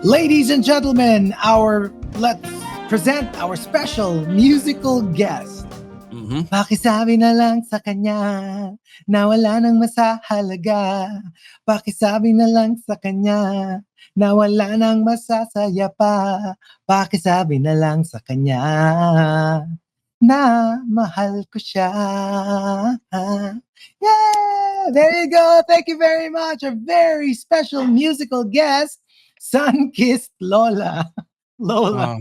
Ladies and gentlemen, let's present our special musical guest. Mhm. Pakisabi na lang sa kanya na wala nang masahalaga. Pakisabi na lang sa kanya na wala nang masasaya pa. Pakisabi na lang sa kanya na mahal ko siya. Yeah! There you go. Thank you very much. Our very special musical guest, Sun-Kissed Lola. Lola.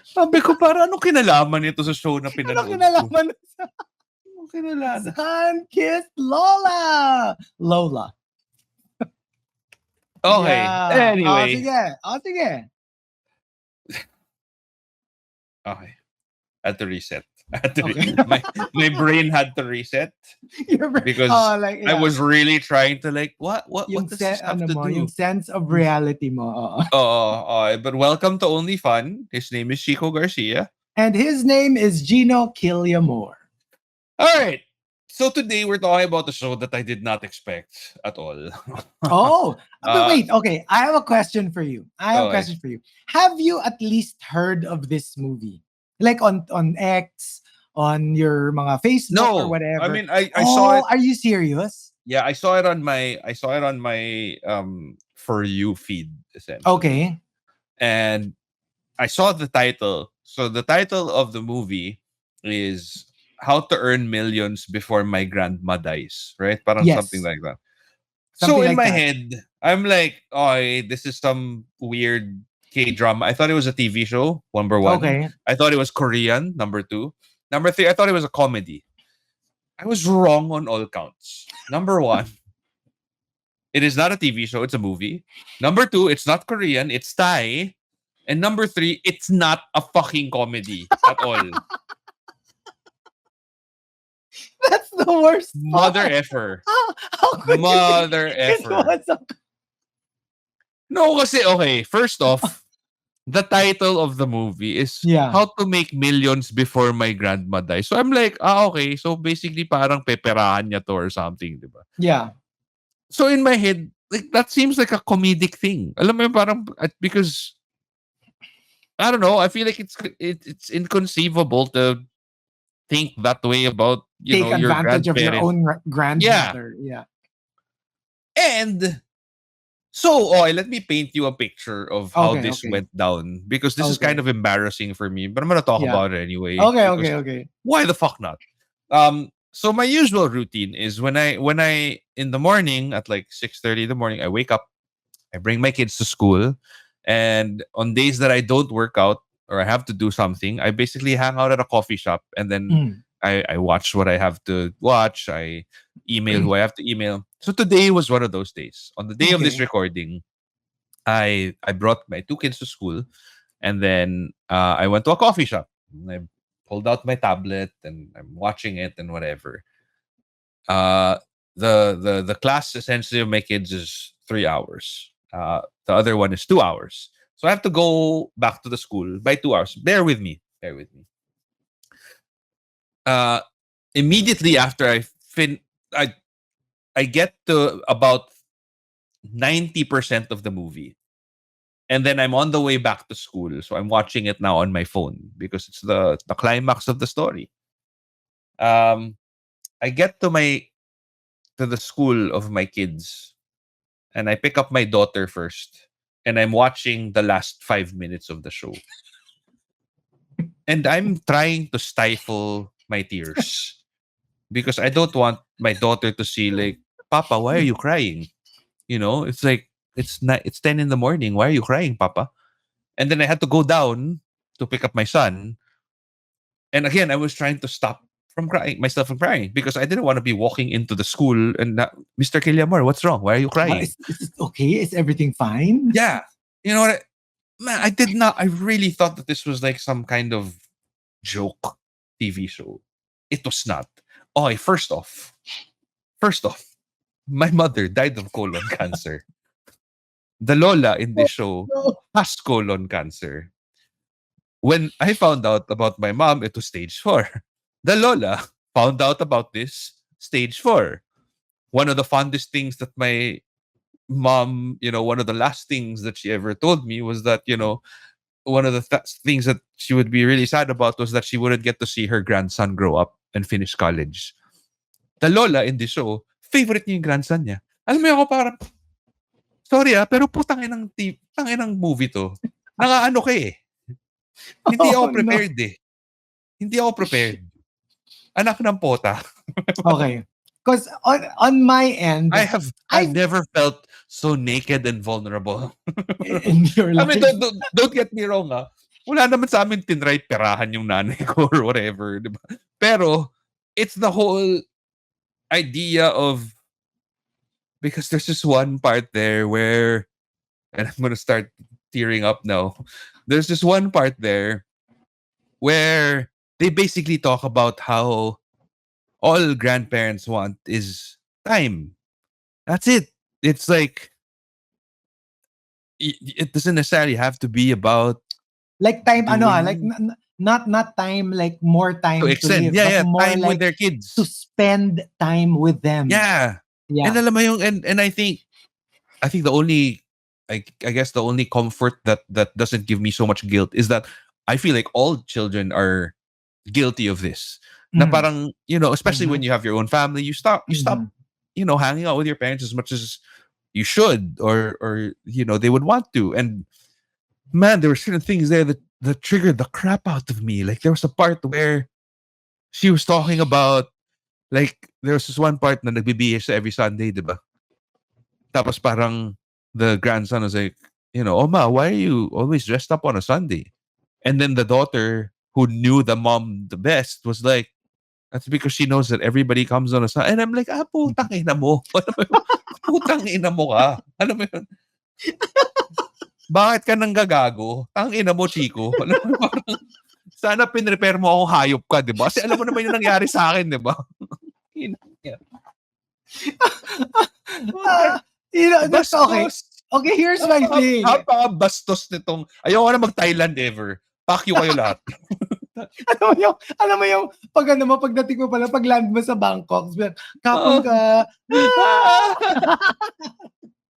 Sabi ko, para anong kinalaman nito sa show na Ano pinanood ko? kinalaman sa Anong kinalaman? Sun-Kissed Lola? Lola. Okay. Yeah. Anyway. Sige. Okay. Had to reset. Okay. My brain had to reset because I was really trying to what does this have to do? Yung sense of reality mo. But welcome to Only Fun. His name is Chico Garcia. And his name is Gino Killiamore. All right. So today we're talking about a show that I did not expect at all. But wait. Okay, I have a question for you. Have you at least heard of this movie? Like on X, on your mga Facebook or whatever? I mean, I saw it. Are you serious? Yeah, I saw it on my For You feed, essentially. Okay. And I saw the title. So the title of the movie is How to Earn Millions Before My Grandma Dies, right? Parang something like that. So in my head, I'm like, this is some weird K-drama. I thought it was a TV show, number one. Okay. I thought it was Korean, number two. Number three, I thought it was a comedy. I was wrong on all counts. Number one, it is not a TV show, it's a movie. Number two, it's not Korean, it's Thai. And number three, it's not a fucking comedy at all. That's the worst. Mother effer. How could Mother effer. No, kasi, okay, first off, the title of the movie is How to Make Millions Before My Grandma Dies. So I'm like, okay. So basically parang peperahan niya to or something, di ba? Yeah. So in my head, like that seems like a comedic thing. Alam mo parang, because, I don't know, I feel like it's inconceivable to think that way about, Take your advantage of your own grandmother. Yeah. And so, let me paint you a picture of how this went down, because this is kind of embarrassing for me, but I'm going to talk about it anyway. Okay. Why the fuck not? So my usual routine is when I in the morning at like 6:30 in the morning, I wake up, I bring my kids to school, and on days that I don't work out or I have to do something, I basically hang out at a coffee shop, and then I watch what I have to watch. I email who I have to email. So today was one of those days. On the day of this recording, I brought my two kids to school, and then I went to a coffee shop. I pulled out my tablet and I'm watching it and whatever. The class essentially of my kids is 3 hours. The other one is 2 hours. So I have to go back to the school by 2 hours. Bear with me. Immediately after I get to about 90% of the movie. And then I'm on the way back to school. So I'm watching it now on my phone because it's the climax of the story. I get to the school of my kids, and I pick up my daughter first, and I'm watching the last 5 minutes of the show. And I'm trying to stifle my tears because I don't want my daughter to see like, Papa, why are you crying? It's like, it's 10 in the morning. Why are you crying, Papa? And then I had to go down to pick up my son. And again, I was trying to stop myself from crying because I didn't want to be walking into the school and Mr. Killiamore, what's wrong? Why are you crying? Is it okay? Is everything fine? Yeah. You know what? Man, I really thought that this was like some kind of joke TV show. It was not. Okay, first off, my mother died of colon cancer. The Lola in this show has colon cancer. When I found out about my mom, it was stage 4. The Lola found out about this stage 4. One of the fondest things that my mom, one of the last things that she ever told me was that, one of the things that she would be really sad about was that she wouldn't get to see her grandson grow up and finish college. The lola in the show, favorite niya yung grandson niya. Alam mo ako parang, sorry pero putangin ng movie to. Nangaano ka eh. Hindi ako prepared eh. Hindi ako prepared. Anak ng pota. Okay. Because on my end, I've never felt so naked and vulnerable. in your life. I mean, don't get me wrong Wala naman sa amin tinry perahan yung nanay ko or whatever, diba? Pero, it's the whole idea of, because there's just one part there where, and I'm gonna start tearing up now. There's just one part there where they basically talk about how all grandparents want is time. That's it. It's like, it doesn't necessarily have to be about like time, like not time, like more time to extend. Live, but more time like with their kids. to spend time with them. Yeah. And alam mo yung, and I think the only, I guess the only comfort that doesn't give me so much guilt is that I feel like all children are guilty of this. Na parang, especially when you have your own family, you stop, hanging out with your parents as much as you should, or they would want to. And man, there were certain things there that triggered the crap out of me. Like, there was a part where she was talking about, like, there was this one part na nagbibihis every Sunday, diba? Tapos parang the grandson was like, Ma, why are you always dressed up on a Sunday? And then the daughter, who knew the mom the best, was like, that's because she knows that everybody comes on a Sunday. And I'm like, putang ina mo. Putang ina mo ka. Alam mo yun? Bakit ka nang gagago? Tang ina mo, Chico. Alam mo, parang, sana pinrepair mo akong hayop ka, di ba? Kasi alam mo naman yung nangyari sa akin, di ba? That's okay. Okay, here's my thing. Napaka-bastos nitong, ayoko na mag-Thailand ever. Pack you kayo lahat. alam mo yung pagdating mo pala, pag land mo sa Bangkok, kapon ka.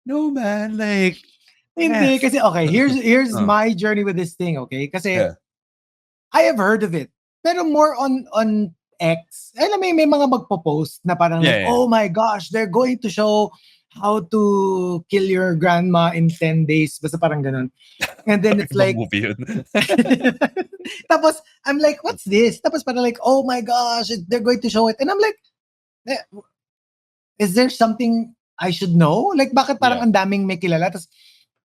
No man, like, hindi, kasi okay, here's my journey with this thing, okay? Kasi I have heard of it. Pero more on X. Alam mo, may mga magpo-post na parang, oh my gosh, they're going to show how to kill your grandma in 10 days. Basta parang ganun. And then it's like, tapos, I'm like, what's this? Tapos parang like, oh my gosh, they're going to show it. And I'm like, is there something I should know? Like, bakit parang ang daming may kilala? Tapos,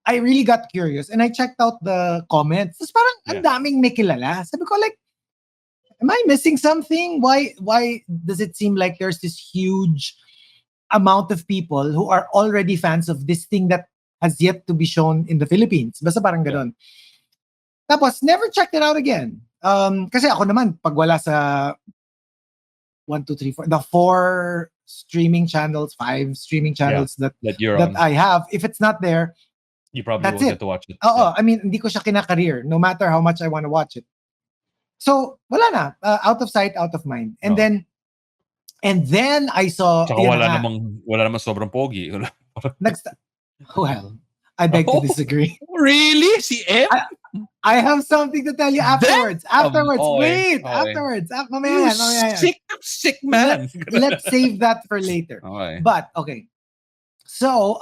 I really got curious and I checked out the comments. Tapos parang ang daming may kilala. Sabi ko like, am I missing something? Why does it seem like there's this huge amount of people who are already fans of this thing that has yet to be shown in the Philippines? Basta parang ganun. Tapos, never checked it out again. Kasi ako naman, pag wala sa 1, 2, 3, 4, the 4 streaming channels, 5 streaming channels that I have, if it's not there, you probably won't get to watch it. I mean, hindi ko siya kinakareer, no matter how much I want to watch it. So, wala na. Out of sight, out of mind. And then I saw... Tsaka wala namang sobrang pogi. Well, I beg to disagree. Really? Si M? I have something to tell you afterwards. Wait. Afterwards. Mamaya. Sick man. Let's save that for later. Okay. But, okay. So,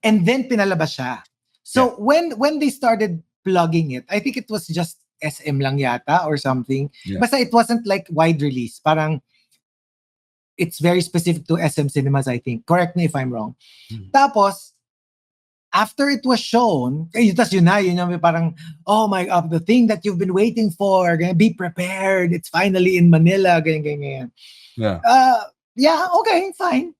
and then pinalabas siya. So, when they started plugging it, I think it was just SM lang yata or something. Basta it wasn't like wide release. Parang, it's very specific to SM Cinemas, I think. Correct me if I'm wrong. Tapos, after it was shown, tas yun yung parang, oh my God, the thing that you've been waiting for, be prepared, it's finally in Manila, ganyan. Yeah, okay, fine.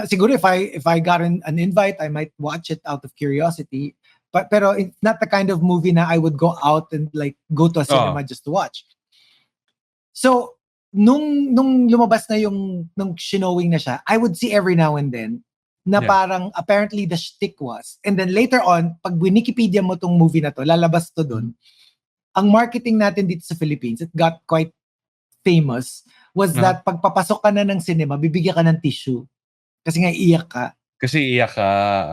Siguro if I got an invite, I might watch it out of curiosity. Pero it's not the kind of movie na I would go out and like go to a cinema just to watch. So, nung lumabas na nung shinowing na siya, I would see every now and then na parang apparently the shtick was. And then later on, pag Wikipedia mo tong movie na to, lalabas to dun. Ang marketing natin dito sa Philippines, it got quite famous, was that pag papasok ka na ng cinema, bibigyan ka ng tissue. Kasi nga iiyak ka. Kasi iyak ka.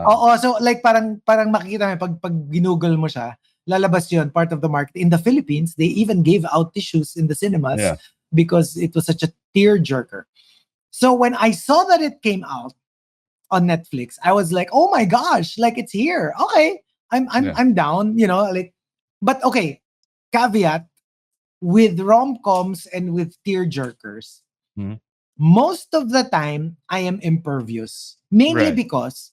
Oo, so like parang makikita mo pag ginugol mo siya, lalabas 'yon, part of the market. In the Philippines, they even gave out tissues in the cinemas Yeah. because it was such a tearjerker. So when I saw that it came out on Netflix, I was like, "Oh my gosh, like it's here." Okay. I'm down, like, but okay, caveat with rom-coms and with tearjerkers. Mhm. Most of the time I am impervious. Mainly Right. because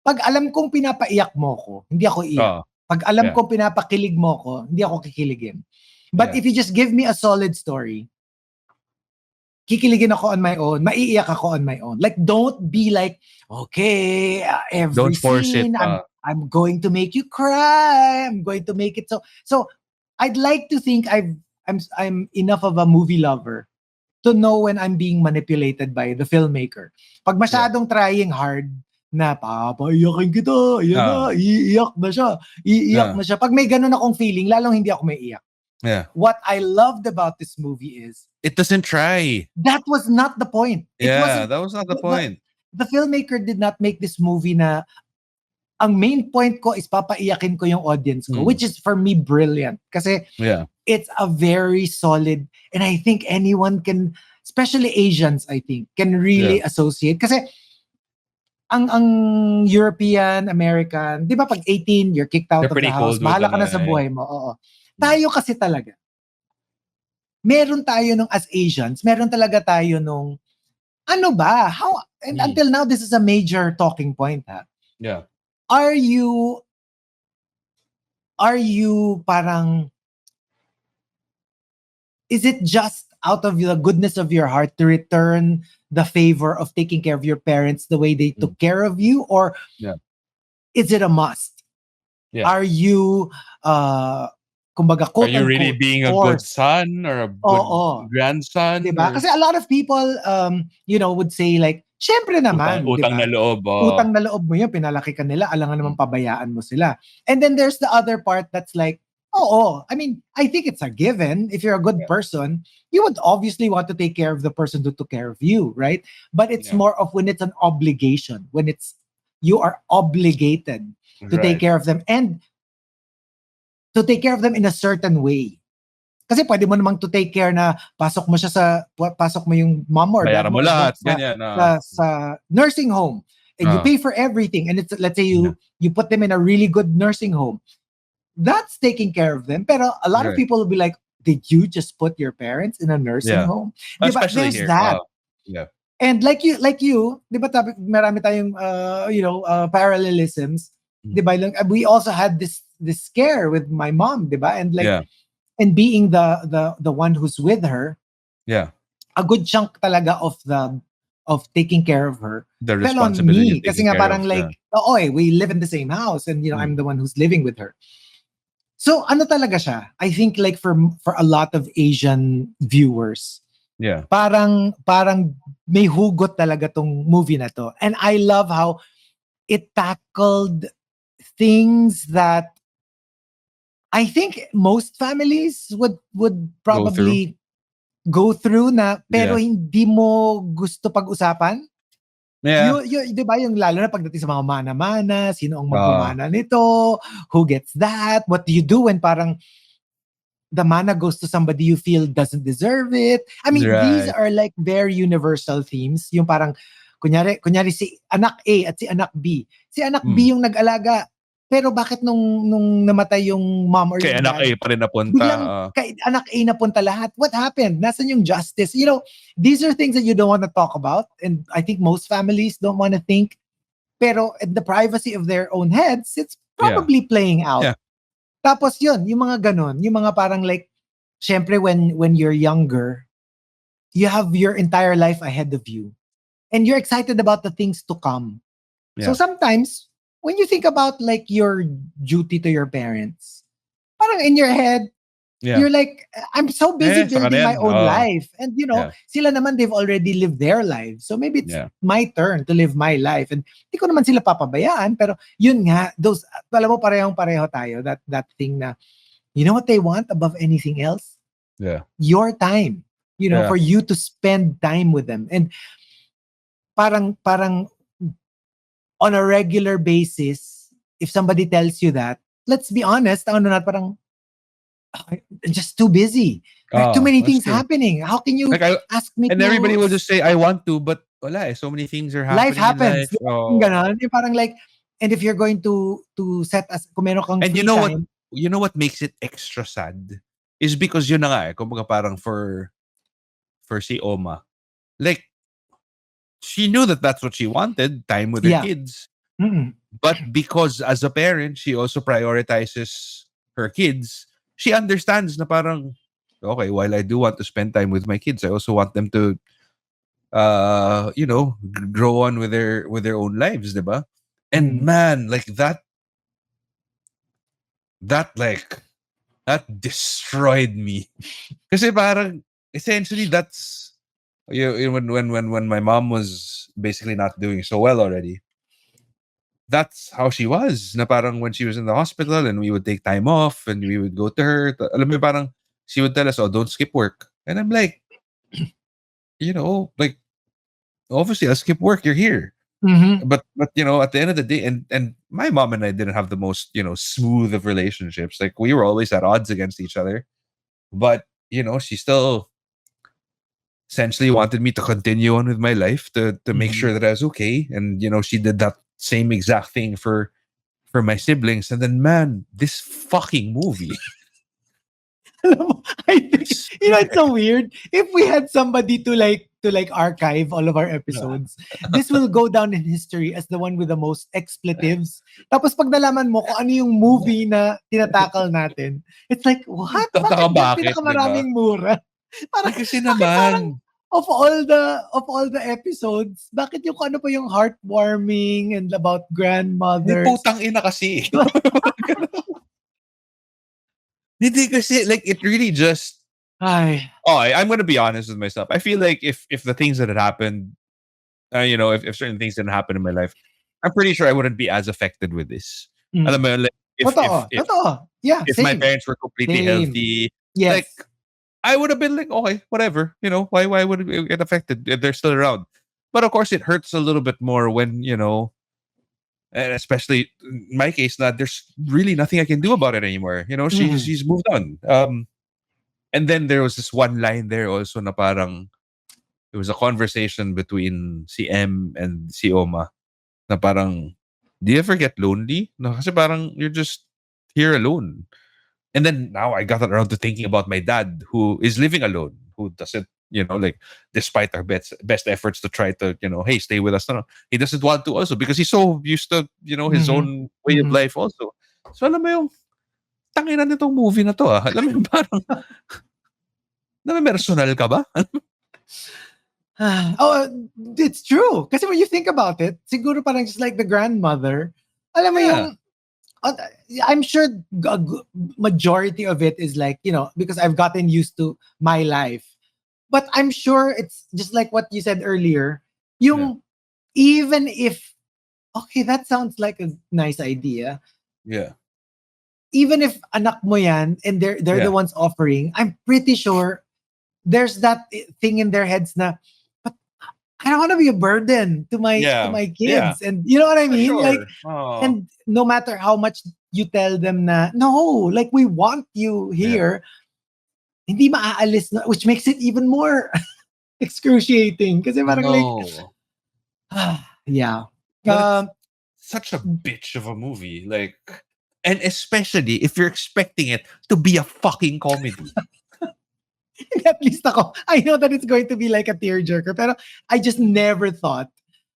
pag alam kong pinapaiyak mo ko, hindi ako iyak. Pag alam kong pinapakilig mo ko, hindi ako kikiligin. But if you just give me a solid story, kikiligin ako on my own, maiiyak ako on my own. Like, don't be like, okay, every Don't force it. scene, I'm going to make you cry. I'm going to make it so. I'd like to think I'm enough of a movie lover to know when I'm being manipulated by the filmmaker. Pag masyadong trying hard na papaiyakin kita, yan na, iiyak na siya. Pag may ganun akong feeling, lalong hindi ako maiiyak. Yeah. What I loved about this movie is it doesn't try. That was not the point. That was not the point. The filmmaker did not make this movie na ang main point ko is papaiyakin ko yung audience ko, which is for me brilliant. Kasi it's a very solid, and I think anyone can, especially Asians, I think, can really associate. Kasi ang European, American, di ba pag 18, you're kicked out of the house, bahala ka na sa buhay mo. Oo. Tayo kasi talaga, meron tayo nung as Asians, meron talaga tayo nung, ano ba? How, and until now, this is a major talking point, ha? Yeah. Are you parang, is it just out of the goodness of your heart to return the favor of taking care of your parents the way they took care of you? Or is it a must? Yeah. Are you, kumbaga, quote, are you really being a good son or a good grandson? Diba? Kasi a lot of people, would say like, syempre naman, utang diba? na loob. Utang na loob mo yun, pinalaki ka nila, alangan naman pabayaan mo sila. And then there's the other part that's like, I mean, I think it's a given. If you're a good person, you would obviously want to take care of the person who took care of you, right? But it's more of when it's an obligation, when you are obligated to take care of them and to take care of them in a certain way. Kasi pwede mo namang to take care na pasok mo yung mom or dad mo sa nursing home, and you pay for everything, and it's, let's say you put them in a really good nursing home. That's taking care of them. Pero a lot of people will be like, did you just put your parents in a nursing home? Especially There's here. that. And like you, di ba marami tayong parallelisms, di ba? We also had this scare with my mom, di ba? And like, and being the one who's with her, a good chunk talaga of taking care of her, the fell on responsibility me. Kasi nga parang like, we live in the same house, and I'm the one who's living with her. So ano talaga siya? I think like for a lot of Asian viewers, parang may hugot talaga tong movie na to. And I love how it tackled things that I think most families would probably go through na, pero hindi mo gusto pag-usapan. Di ba yung lalo na pagdating sa mga mana-mana, sino ang magmamana nito, who gets that, what do you do when parang the mana goes to somebody you feel doesn't deserve it. I mean, these are like very universal themes. Yung parang, kunyari si anak A at si anak B. Si anak B yung nag-alaga. Pero bakit nung namatay yung mom or kay yung anak dad, A pa rin napunta. biglang kay anak A napunta lahat. What happened? Nasaan yung justice? These are things that you don't want to talk about. And I think most families don't want to think. Pero in the privacy of their own heads, it's probably playing out. Tapos yun, yung mga ganon, yung mga parang like, syempre when you're younger, you have your entire life ahead of you. And you're excited about the things to come. So sometimes, when you think about like your duty to your parents, parang in your head, you're like, I'm so busy building my own life. And sila naman, they've already lived their lives. So maybe it's my turn to live my life. And di ko naman sila papabayaan. Pero yun nga, alam mo, parehong-pareho tayo. That thing na, you know what they want above anything else? Your time. For you to spend time with them. And parang on a regular basis, if somebody tells you that, let's be honest, parang just too busy. Too many That's things true. happening. How can you Like ask me and to everybody will just say I want to, but wala eh. So many things are life happening in happens. life. Di ba? Yung Oh. ganon. Yung parang like, and if you're going to set as, kung meron kang And free time. you know what makes it extra sad is because yun na nga eh, kumbaga parang for si Oma, like she knew that that's what she wanted, time with her Yeah. kids. Mm-mm. But because as a parent, she also prioritizes her kids. She understands na parang, okay, while I do want to spend time with my kids, I also want them to, grow on with their own lives, diba? And man, like that destroyed me. Kasi parang essentially that's when my mom was basically not doing so well already. That's how she was. Na parang when she was in the hospital and we would take time off and we would go to her. Alam mo parang she would tell us, "Oh, don't skip work." And I'm like, like obviously I'll skip work. You're here. Mm-hmm. But at the end of the day, and my mom and I didn't have the most smooth of relationships. Like we were always at odds against each other. But she still essentially wanted me to continue on with my life to make sure that I was okay. And she did that same exact thing for my siblings. And then man, this fucking movie. I think it's so weird. If we had somebody to archive all of our episodes, this will go down in history as the one with the most expletives. Tapos pag nalaman mo kung ano yung movie na tinatakal natin, it's like, what? Bakit pinakamaraming mura? Parang, kasi naman, of all the episodes, bakit yung ano pa yung heartwarming and about grandmothers? Putang ina kasi. Hindi kasi, like, it really just... I'm going to be honest with myself. I feel like if the things that had happened, if certain things didn't happen in my life, I'm pretty sure I wouldn't be as affected with this. Alam mo, like, if my parents were completely healthy, yes. like, I would have been like, okay, whatever. Why would it get affected if they're still around? But of course, it hurts a little bit more when, and especially in my case, there's really nothing I can do about it anymore. She's moved on. And then there was this one line there also na parang it was a conversation between si M and si Oma na parang, do you ever get lonely? No, kasi parang you're just here alone. And then now I got around to thinking about my dad who is living alone, who doesn't, like, despite our best efforts to try to, hey, stay with us. No, he doesn't want to also because he's so used to, his own way of life also. So alam mo yung tanginan nitong movie na to Alam mo yung parang personal ka ba? It's true. Kasi when you think about it, siguro parang just like the grandmother, alam mo yung, I'm sure a majority of it is like, because I've gotten used to my life. But I'm sure it's just like what you said earlier. Even if, okay, that sounds like a nice idea. Yeah. Even if anak mo yan and they're the ones offering, I'm pretty sure there's that thing in their heads na, but I don't want to be a burden to my kids. And you know what I mean? Sure. Like, and no matter how much you tell them na, no, like we want you here, hindi maaalis na, which makes it even more excruciating. Kasi parang such a bitch of a movie. Like, and especially if you're expecting it to be a fucking comedy. At least ako, I know that it's going to be like a tearjerker, pero I just never thought.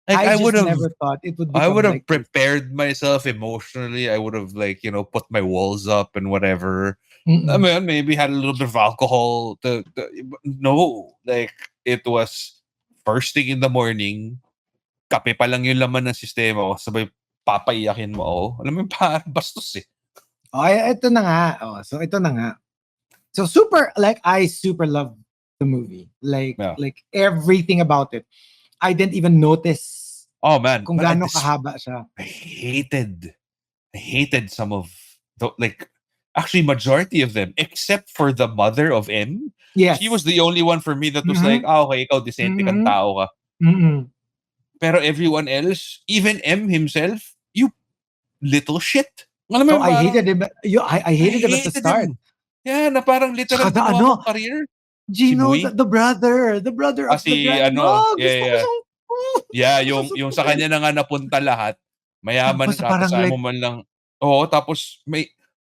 Like, I just never thought it would. I would have like prepared myself emotionally. I would have put my walls up and whatever. Mm-mm. I mean, maybe had a little bit of alcohol. No, like it was first thing in the morning. Kape pa lang yung laman ng sistema ko. Sabay papaiyakin mo ako. Alam mo, parang bastos eh. Ito na nga. So ito na nga. So I super love the movie. Like everything about it. I didn't even notice. Oh man, kung gaano kahaba siya. I hated some of the actually majority of them, except for the mother of M. Yes. She was the only one for me that was like, okay, ikaw decente kang tao ka. Mm-hmm. Pero everyone else, even M himself, you little shit. Alam mo So yun, I parang, hated him. I hated him at the start. him. Yeah, na parang literal Tsaka ginawa mong career. Si Gino, Bui? the brother of the Si grand. ano, Gusto ko yeah. siyang, Yeah, gusto yung ko sa siyang- kanya na nga napunta lahat. Mayaman Tapos ka, parang tapos ayaw like, mo man lang. Oo, tapos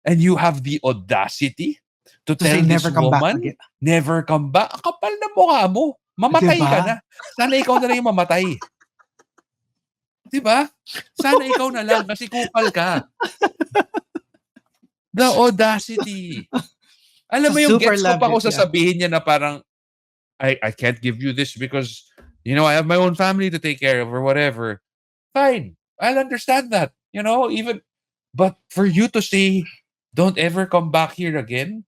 and you have the audacity to to say tell this never come back woman, again. never come back. Ang kapal na mukha mo. Mamatay Diba? ka na. Sana ikaw na lang yung mamatay. Diba? Sana ikaw na lang kasi kupal ka. The audacity. Alam So mo yung super gets ko loved pa kung it, yeah. sasabihin niya na parang, I can't give you this because, I have my own family to take care of or whatever. Fine. I'll understand that. But for you to say, don't ever come back here again,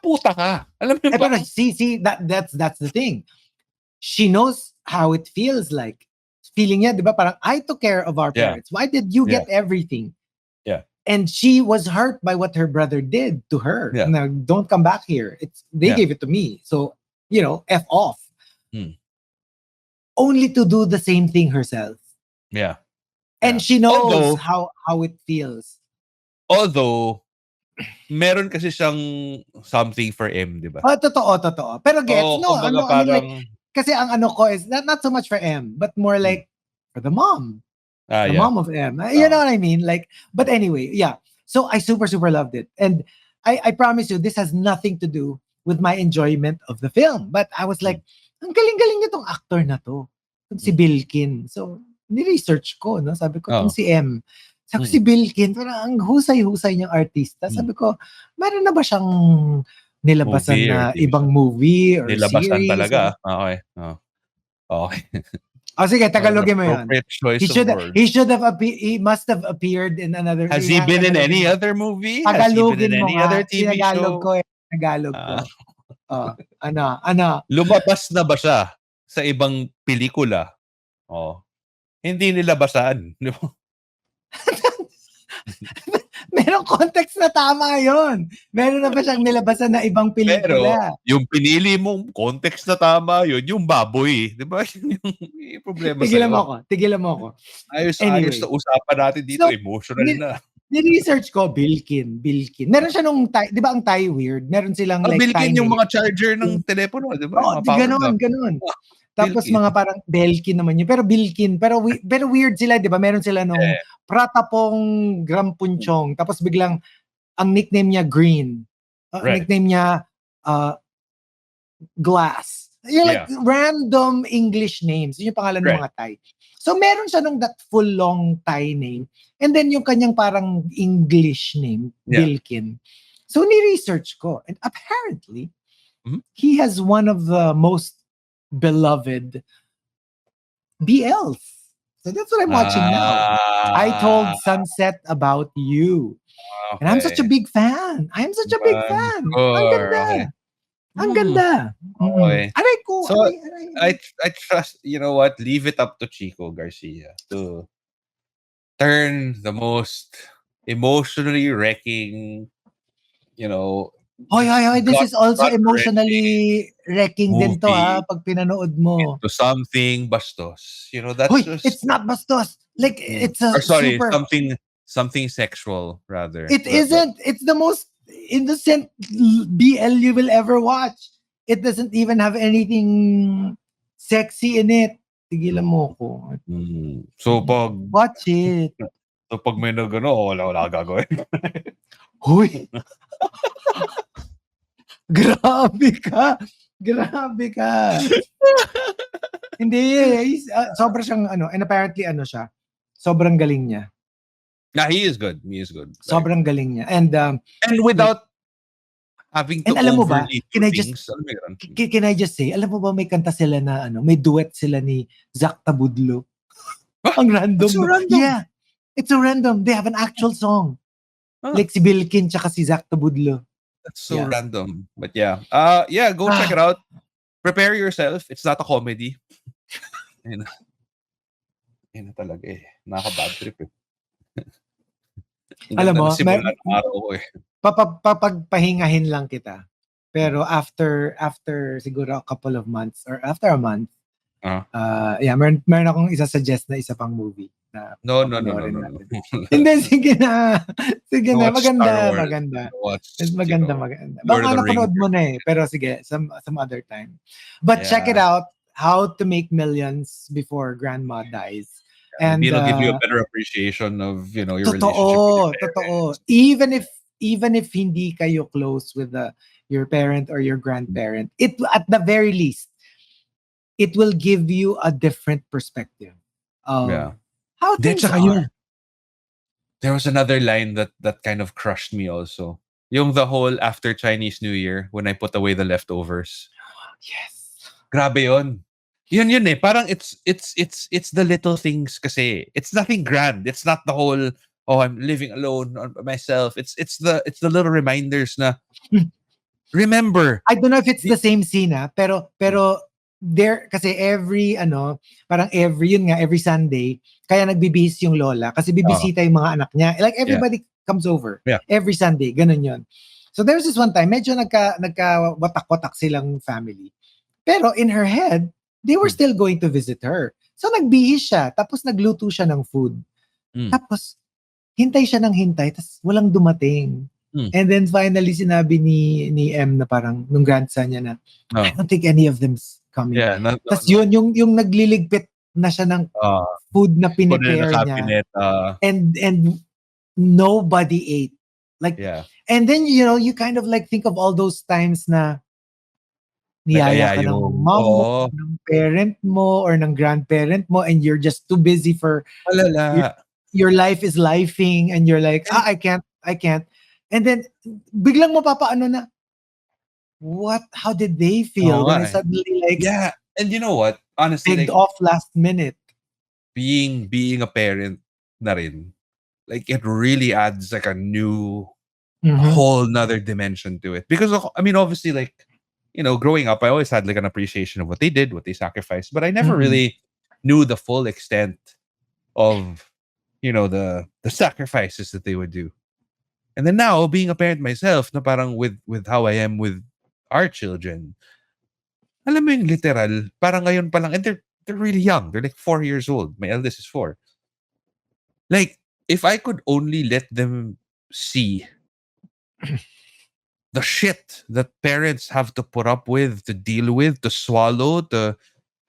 puta ka. Alam mo yun Eh, pero parang, see, that's the thing. She knows how it feels like. Feeling niya, di ba? Parang, I took care of our Yeah. parents. Why did you Yeah. get everything? Yeah. And she was hurt by what her brother did to her. Yeah. Now, don't come back here. They Yeah. gave it to me. So, F off. Hmm. Only to do the same thing herself. yeah. And Yeah. she knows Although- how it feels. Although, meron kasi siyang something for M, di ba? Oh, totoo. Pero gets, Oo, no, kumbaga I mean, like, parang, kasi ang ano ko is not so much for M, but more like for the mom. The yeah. mom of M. You know what I mean? Like, but anyway, yeah. So I super, super loved it. And I promise you, this has nothing to do with my enjoyment of the film. But I was like, ang galing-galing nitong actor na to. Itong si Bilkin. So, ni-research ko, no? Sabi ko, itong si M. Sabi ko, si Bilkin, parang ang husay-husay niyang artista. Sabi ko, meron na ba siyang nilabasan Movie or na TV ibang show? movie or Nilabasan series? talaga. Okay. Okay. Sige, Tagalogin mo yan. Appropriate choice of words. He must have appeared in another. Has he been in any other movie? Has he been in any other TV Tinagalog show? ko eh. Tagalog ko. Ano? Lumabas na ba siya sa ibang pelikula? Oh. Hindi nilabasan. Di ba? Merong context na tama yon. Meron na ba siyang nilabasan na ibang Pero, pelikula? yung pinili mong context na tama yun, yung baboy. Di ba? Yun yung problema sa'yo. Tigilan mo ako. Ayos Anyway. na usapan natin dito. So, Emotional na. Ni-research ko, Bilkin. Meron siya nung, di ba ang Thai weird? Meron silang like Bilkin Thai yung name. mga charger ng telepono. Di ba? Oo, Mga power bank. ganun. Tapos Bilkin. mga parang Belkin naman yun. Pero Bilkin. Pero weird sila, di ba? Meron sila nung Pratapong Grampunchong. Tapos biglang, ang nickname niya Green. Ang Right. nickname niya Glass. Yung like random English names. Yun yung pangalan ng mga Thai. So meron siya nung that full long Thai name. And then yung kanyang parang English name, Bilkin. So ni-research ko. And apparently, he has one of the most beloved BLs. So that's what I'm watching now. I Told Sunset About You. Okay. And I'm such a big fan. I'm such a big fan. Ang ganda. Okay. Ang ganda. Okay. Aray ko. So, aray. I trust, you know what? Leave it up to Chico Garcia to turn the most emotionally wrecking, Hoy. This is also gut-wrenching emotionally wrecking din to movie pag pinanood mo. to something bastos. That's Hoy, just... it's not bastos. Like, it's a super... something sexual, rather. It isn't. It's the most innocent BL you will ever watch. It doesn't even have anything sexy in it. Tigilan mo ko. So, pag... Watch it. So, pag may wala gagawin. Hoy! Grabe ka! Hindi. Sobrang siyang and apparently siya. Sobrang galing niya. Yeah, he is good. Sobrang galing niya. And without having to alam mo ba, overly can do I things. can I just say, alam mo ba may kanta sila na may duet sila ni Zach Tabudlo? Ang random. So random. Yeah. It's so random. They have an actual song. Like si Bilkin tsaka si Zach Tabudlo. That's so random. But yeah. Go check it out. Prepare yourself. It's not a comedy. Yan na talaga eh. Nakaka-bad trip eh. Alam mo, araw ko eh. Papagpahingahin lang kita. Pero after siguro a couple of months or after a month, Yeah, meron akong isa-suggest na isa pang movie na No, panoorin no. natin. Hindi, sige na. Sige na, Watch Star maganda, Wars. maganda. Watch, Maganda. Lord Baka of the Rings. napanood mo na eh. Pero sige, some other time. But check it out, How to Make Millions Before Grandma Dies. And Maybe it'll give you a better appreciation of, your relationship with your totoo. parents. Even if hindi kayo close with your parent or your grandparent, it at the very least, it will give you a different perspective of how things are. There was another line that kind of crushed me also. Yung the whole after Chinese New Year when I put away the leftovers. Yes. Grabe yun. Yun eh. Parang it's the little things kasi. It's nothing grand. It's not the whole, I'm living alone on myself. It's the little reminders na remember. I don't know if it's the same scene pero there kasi every every Sunday kaya nagbibihis yung lola kasi bibisita yung mga anak niya. Like everybody comes over every Sunday, ganun yun. So there's this one time medyo nagka watak-watak silang family. Pero in her head, they were still going to visit her. So nagbihis siya, tapos nagluto siya ng food. Tapos hintay siya ng hintay, tapos walang dumating. And then finally sinabi ni M na parang nung grandson niya na I don't think any of them's coming. Tapos yun yung nagliligpit na siya ng food na pinipare niya. And nobody ate. Like and then you kind of like think of all those times na niyaya ka ng mom mo, ng parent mo, or ng grandparent mo, and you're just too busy for your life is lifing, and you're like, I can't. And then, biglang mapapaano na, how did they feel? And suddenly like, and you know what? Honestly, begged off last minute. Being a parent na rin, like it really adds like a new, whole nother dimension to it. Because, I mean, obviously like, growing up, I always had like an appreciation of what they did, what they sacrificed, but I never really knew the full extent of, the sacrifices that they would do. And then now, being a parent myself, na parang with how I am with our children, alam mo yung literal, parang ngayon pa lang, and they're really young. They're like 4 years old. My eldest is 4. Like, if I could only let them see the shit that parents have to put up with, to deal with, to swallow, to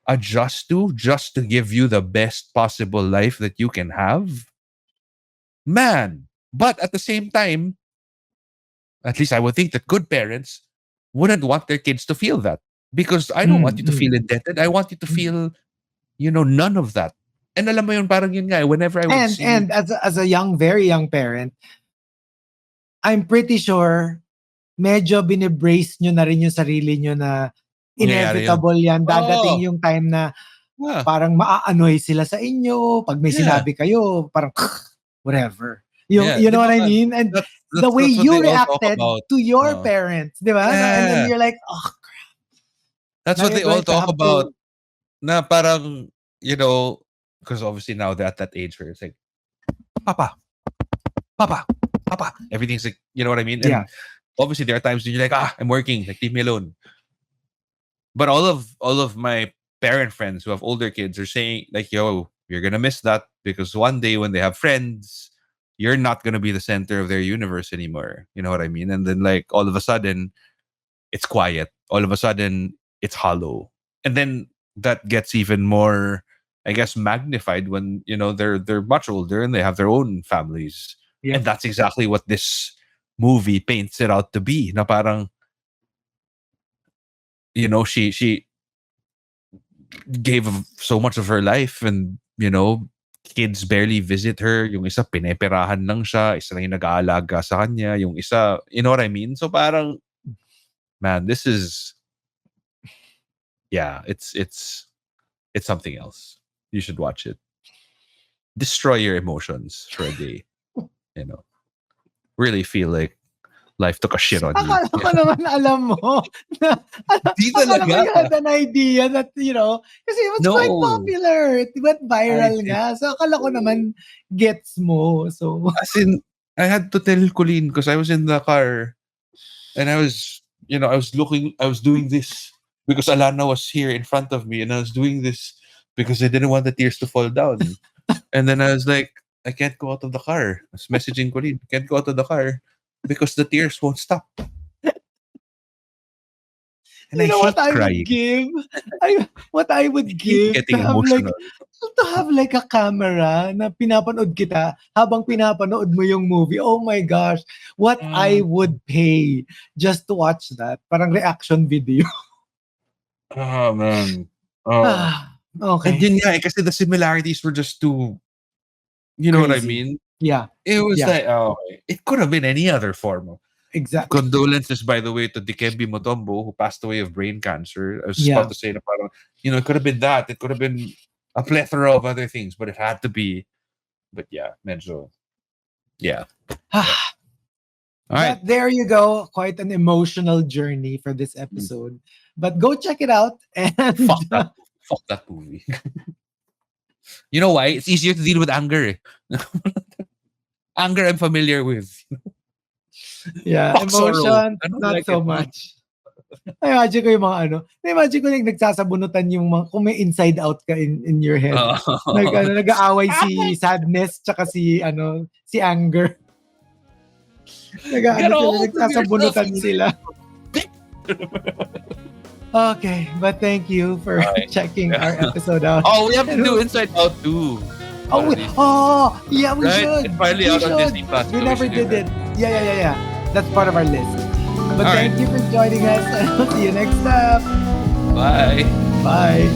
adjust to, just to give you the best possible life that you can have. Man. But at the same time, at least I would think that good parents wouldn't want their kids to feel that. Because I don't want you to feel indebted. I want you to feel, none of that. And alam mo yun, parang yun nga, whenever I would see... And as a very young parent, I'm pretty sure medyo binibrace nyo na rin yung sarili nyo na inevitable yan. Dadating yung time na parang maaanoy sila sa inyo. Pag may sinabi kayo, parang whatever. You know what I mean? And that's the way you reacted to your parents, di ba? And then you're like, oh, crap. That's what they all talk about. Na parang, because obviously now they're at that age where it's like, Papa. Everything's like, you know what I mean? And obviously there are times when you're like, I'm working, like leave me alone. But all of my parent friends who have older kids are saying like, yo, you're gonna miss that because one day when they have friends, you're not gonna be the center of their universe anymore. You know what I mean? And then like all of a sudden, it's quiet. All of a sudden, it's hollow. And then that gets even more, I guess, magnified when they're much older and they have their own families. Yeah. And that's exactly what this movie paints it out to be. Na parang, she gave so much of her life and, kids barely visit her. Yung isa, pineperahan lang siya. Isa lang yung nag-aalaga sa kanya. Yung isa, you know what I mean? So parang, man, this is, it's something else. You should watch it. Destroy your emotions for a day. Really feel like life took a shit on you. Akala ko naman alam mo. Akala ko you had an idea that, kasi it was quite popular. It went viral nga. So akala ko naman gets mo. So as in, I had to tell Colleen because I was in the car and I was doing this because Alana was here in front of me and I was doing this because I didn't want the tears to fall down. And then I was like, I can't go out of the car. I was messaging Colleen, can't go out of the car because the tears won't stop. And You I know what hate I crying. would give? What I would I hate give getting to have like emotional. a camera na pinapanood kita habang pinapanood mo yung movie. Oh my gosh, what I would pay just to watch that. Parang reaction video. Oh man. Oh. And Okay. yun nga, kasi the similarities were just too, you know what I Crazy. mean? Yeah, It was Yeah. like, oh, okay. It could have been any other form. exactly. Condolences, by the way, to Dikembe Mutombo, who passed away of brain cancer. I was Yeah. about to say, na parang, it could have been that. It could have been a plethora of other things, but it had to be. But yeah, medyo. Yeah. All right. But there you go. Quite an emotional journey for this episode. But go check it out. And Fuck that movie. You know why? It's easier to deal with anger. Anger I'm familiar with. yeah, Fuck sorrow. emotion, I don't not like so it. much. Imagine ko yung mga imagine ko yung nagsasabunutan yung mga, kung may inside out ka in your head. Nag-aaway si sadness tsaka si anger. Nagsasabunutan sila. Okay, but thank you for checking our episode out. Oh, we have to do Inside Out too. Yeah, we Right? should. It's finally out on Disney Plus. We so never should do did that. it. Yeah. That's part of our list. But All thank you for joining us, and we'll see you next time. Bye. Bye.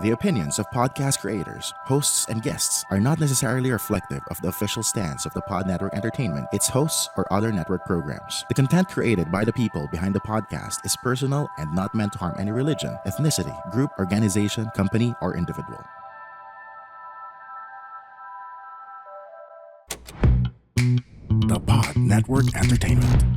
The opinions of podcast creators, hosts, and guests are not necessarily reflective of the official stance of the Pod Network Entertainment, its hosts, or other network programs. The content created by the people behind the podcast is personal and not meant to harm any religion, ethnicity, group, organization, company, or individual. The Pod Network Entertainment.